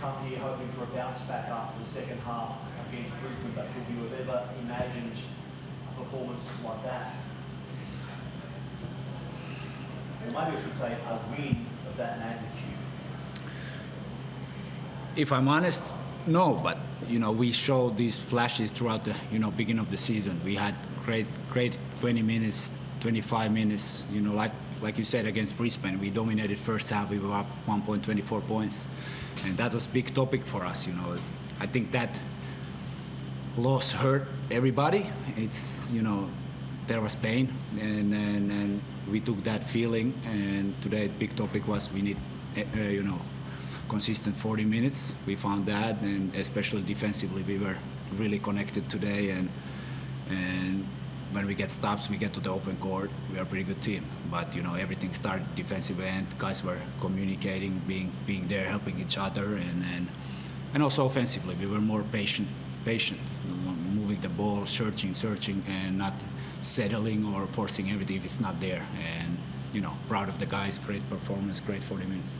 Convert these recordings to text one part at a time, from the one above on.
come here hoping for a bounce back after the second half against Brisbane, but could you have ever imagined a performance like that? Or maybe I should say a win of that magnitude. If I'm honest, no, but we showed these flashes throughout the beginning of the season. We had great 20 minutes, 25 minutes, like you said, against Brisbane. We dominated first half. We were up 1.24 points, and that was big topic for us. I think that loss hurt everybody. It's there was pain, and we took that feeling. And today, big topic was we need consistent 40 minutes. We found that, and especially defensively, we were really connected today. And when we get stops, we get to the open court. We are a pretty good team. But everything started defensive end. Guys were communicating, being there, helping each other, and also offensively, we were more patient, moving the ball, searching, and not settling or forcing everything if it's not there. And proud of the guys. Great performance, great 40 minutes.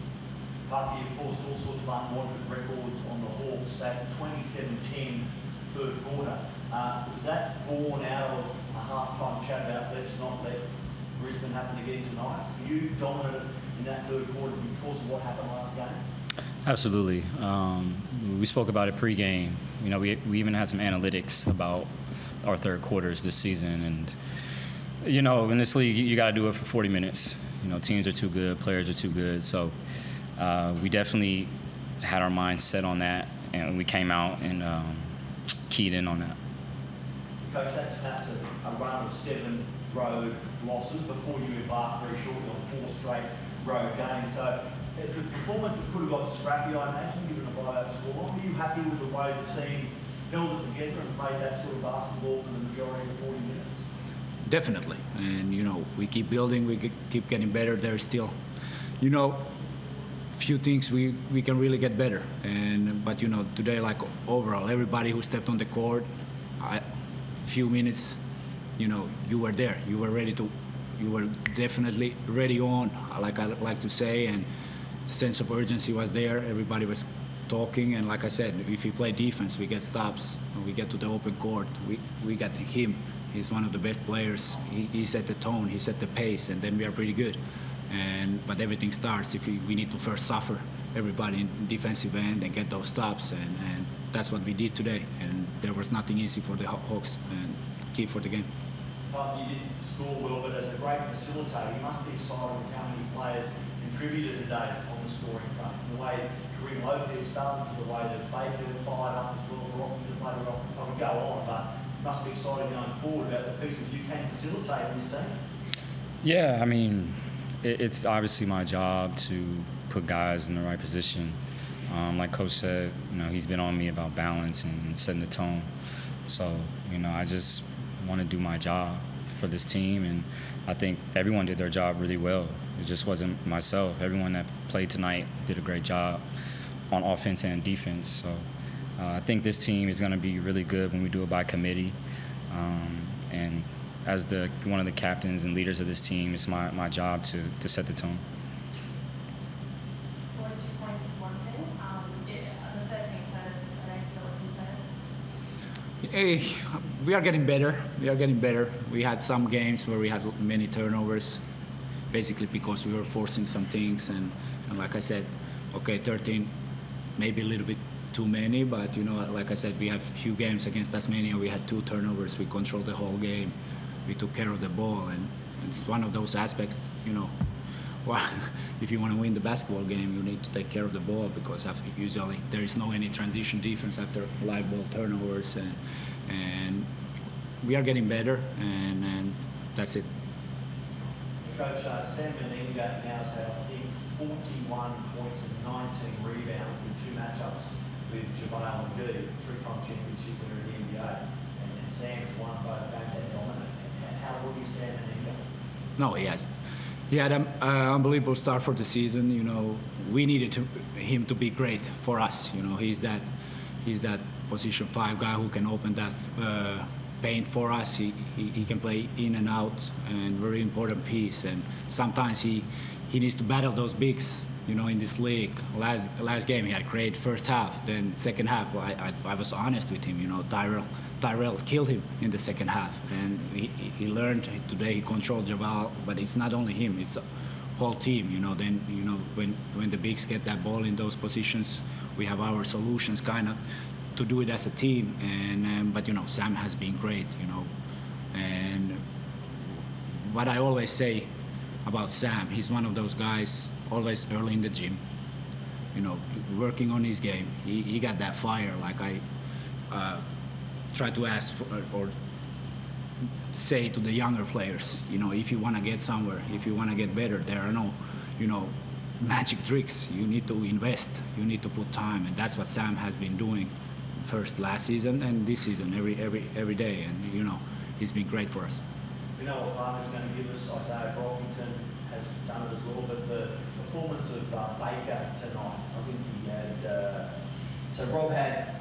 Parker, you forced all sorts of unwanted records on the Hawks. That 27-10 third quarter. Was that born out of a half-time chat about let's not let Brisbane happen again tonight? Were you dominant in that third quarter because of what happened last game? Absolutely. We spoke about it pre-game. We even had some analytics about our third quarters this season. And, in this league, you got to do it for 40 minutes. Teams are too good, players are too good. So we definitely had our minds set on that, and we came out and keyed in on that. Coach, that snaps a run of 7 road losses before you embark very shortly on 4 straight road games. So it's a performance that could have got scrappy, I imagine, given a blowout score. Were you happy with the way the team held it together and played that sort of basketball for the majority of 40 minutes? Definitely. And, we keep building, we keep getting better. There's still, few things we can really get better. But today, like overall, everybody who stepped on the court, few minutes, you were there. You were ready to. You were definitely ready on, like I like to say, and the sense of urgency was there. Everybody was talking, and like I said, if we play defense, we get stops. When we get to the open court, we got him. He's one of the best players. He set the tone, he set the pace, and then we are pretty good. But everything starts if we need to first suffer everybody in defensive end and get those stops, and that's what we did today. And there was nothing easy for the Hawks, and key for the game. Well, you didn't score well, but as a great facilitator, you must be excited with how many players contributed today on the scoring front. From the way Kareem Lopez started to the way that Baker fired up as well, Rocky, I would go on, but you must be excited going forward about the pieces you can facilitate in this team. Yeah, I mean, it's obviously my job to put guys in the right position. Like Coach said, he's been on me about balance and setting the tone. So, I just want to do my job for this team, and I think everyone did their job really well. It just wasn't myself. Everyone that played tonight did a great job on offense and defense. So I think this team is going to be really good when we do it by committee. And as one of the captains and leaders of this team, it's my job to set the tone. 42 points is one thing. The 13 turnovers, are they still a concern? We are getting better. We had some games where we had many turnovers, basically because we were forcing some things. And like I said, 13, maybe a little bit too many, but like I said, we have a few games against Tasmania. We had 2 turnovers. We controlled the whole game. We took care of the ball, and it's one of those aspects. Well, if you want to win the basketball game, you need to take care of the ball, because usually there is no any transition defense after live ball turnovers, and we are getting better, and that's it. Coach, Sam Meninga now has had, I think, 41 points and 19 rebounds in 2 matchups with JaVale McGee, 3-time championship winner in the NBA, and Sam's won both games and dominant. How good is Sam Meninga? No, he had an unbelievable start for the season. We needed him to be great for us. He's that position 5 guy who can open that paint for us. He can play in and out, and very important piece. And sometimes he needs to battle those bigs you know, in this league. Last game he had a great first half. Then second half, I was honest with him. You know, Tyrell killed him in the second half, and he learned today. He controls the ball, but it's not only him. It's a whole team. You know, then you know when the bigs get that ball in those positions, we have our solutions kind of to do it as a team. And but you know, Sam has been great. You know, and what I always say about Sam, he's one of those guys always early in the gym, you know, working on his game. He got that fire. Like I try to ask for, or say to the younger players, you know, if you want to get somewhere, if you want to get better, there are no, you know, magic tricks. You need to invest. You need to put time, and that's what Sam has been doing. First last season and this season, every day, and you know, he's been great for us. We know what Barner's going to give us. Isaiah Brockington has done it as well, but the performance of Baker tonight, I think he had. So Rob had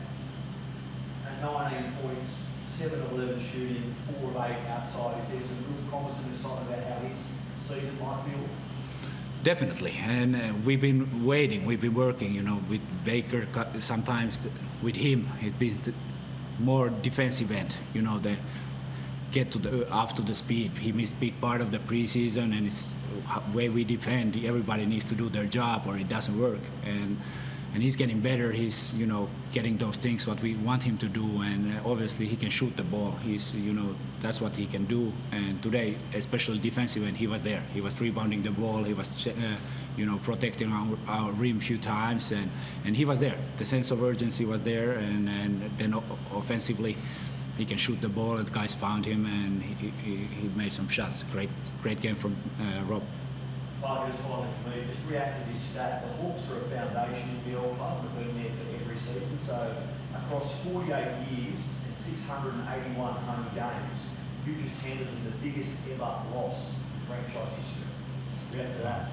19 points, 7 of 11 shooting, 4 of 8 outside. Is there some real promise and excitement about how his season might build? Definitely, and we've been waiting, we've been working, you know, with Baker. Sometimes with him, it's been more defensive end, you know, the get to the up to the speed. He missed big part of the preseason, and it's way we defend. Everybody needs to do their job, or it doesn't work. And he's getting better. He's, you know, getting those things what we want him to do, and obviously he can shoot the ball. He's, you know, that's what he can do. And today, especially defensive end, he was there. He was rebounding the ball. He was, you know, protecting our rim a few times, and he was there. The sense of urgency was there, and then offensively, he can shoot the ball. The guys found him, and he made some shots. Great game from Rob. Just finally for me, just react to this stat. The Hawks are a foundation in the NBL club and have been there for every season. So across 48 years and 681 home games, you just handed them the biggest ever loss in franchise history. React to that.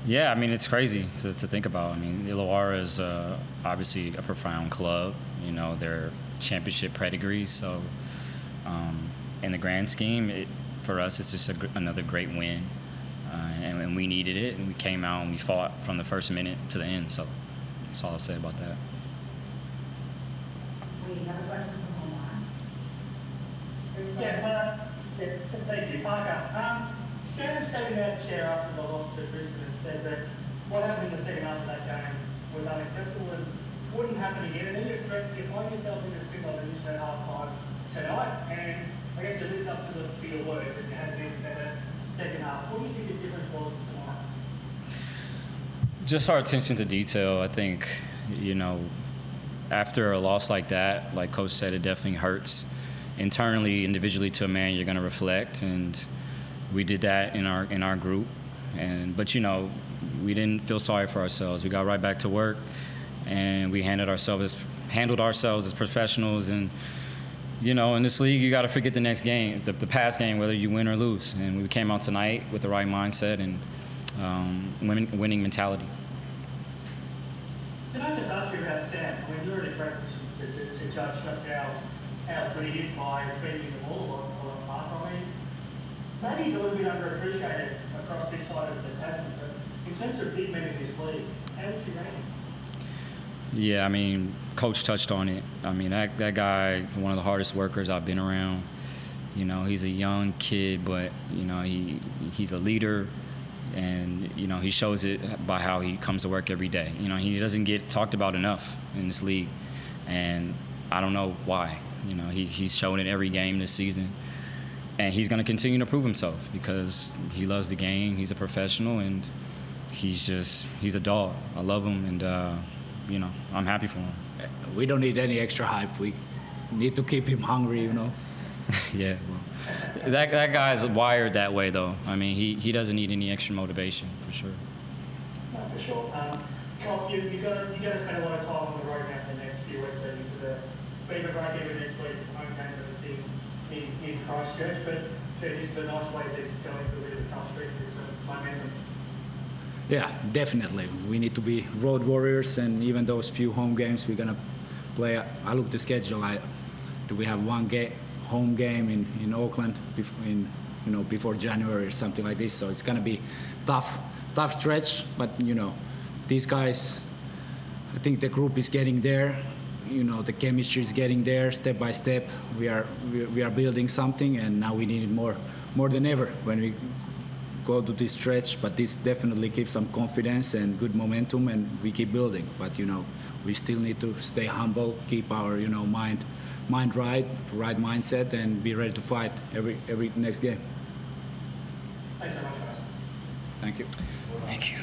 Yeah, I mean, it's crazy to think about. I mean, Illawarra is obviously a profound club. You know, they're championship pedigree. So, in the grand scheme, for us, it's just another great win. And we needed it, and we came out and we fought from the first minute to the end. So, that's all I'll say about that. We have a question from online. Thank you, Parker. Sam sat in that chair after the loss to Brisbane and said that what happened in the second half of that game was unacceptable and wouldn't happen again. And then you find yourself in a similar position at half-time tonight, and I guess you lived up to your word that you had a bit better second half. What do you think the difference was tonight? Just our attention to detail. I think, you know, after a loss like that, like Coach said, it definitely hurts. Internally, individually, to a man, you're going to reflect, and we did that in our group. But you know, we didn't feel sorry for ourselves. We got right back to work, and we handled ourselves as professionals. And you know, in this league, you got to forget the next game, the past game, whether you win or lose. And we came out tonight with the right mindset and winning mentality. Can I just ask you about Sam? I mean, you're in a great position to judge how good he is by feeding the ball a lot harder. I mean, maybe he's a little bit underappreciated across this side of the Tasman, but in terms of big men in this league, how would you rate him? Yeah, I mean, Coach touched on it. I mean, that guy, one of the hardest workers I've been around. You know, he's a young kid, but, you know, he's a leader, and, you know, he shows it by how he comes to work every day. You know, he doesn't get talked about enough in this league, and I don't know why. You know, he's shown it every game this season. And he's going to continue to prove himself because he loves the game. He's a professional, and he's a dog. I love him, and, you know, I'm happy for him. We don't need any extra hype. We need to keep him hungry, you know. Yeah, well, that guy's wired that way, though. I mean, he doesn't need any extra motivation, for sure. No, for sure. Cop, you're going to spend a lot of time on the road now for the next few weeks leading to the Beaver break-even next week, home game of the team in Christchurch, but this is a nice way to go into a bit of a tough streak with some momentum. Yeah, definitely. We need to be road warriors, and even those few home games we're gonna play. I look at the schedule. Do we have one home game in Auckland you know, before January or something like this. So it's gonna be tough stretch. But you know, these guys, I think the group is getting there. You know, the chemistry is getting there step by step. We are building something, and now we need it more than ever when we go to this stretch. But this definitely gives some confidence and good momentum, and we keep building. But you know, we still need to stay humble, keep our, you know, mind right mindset, and be ready to fight every next game. Thanks very much, guys. Thank you. Thank you.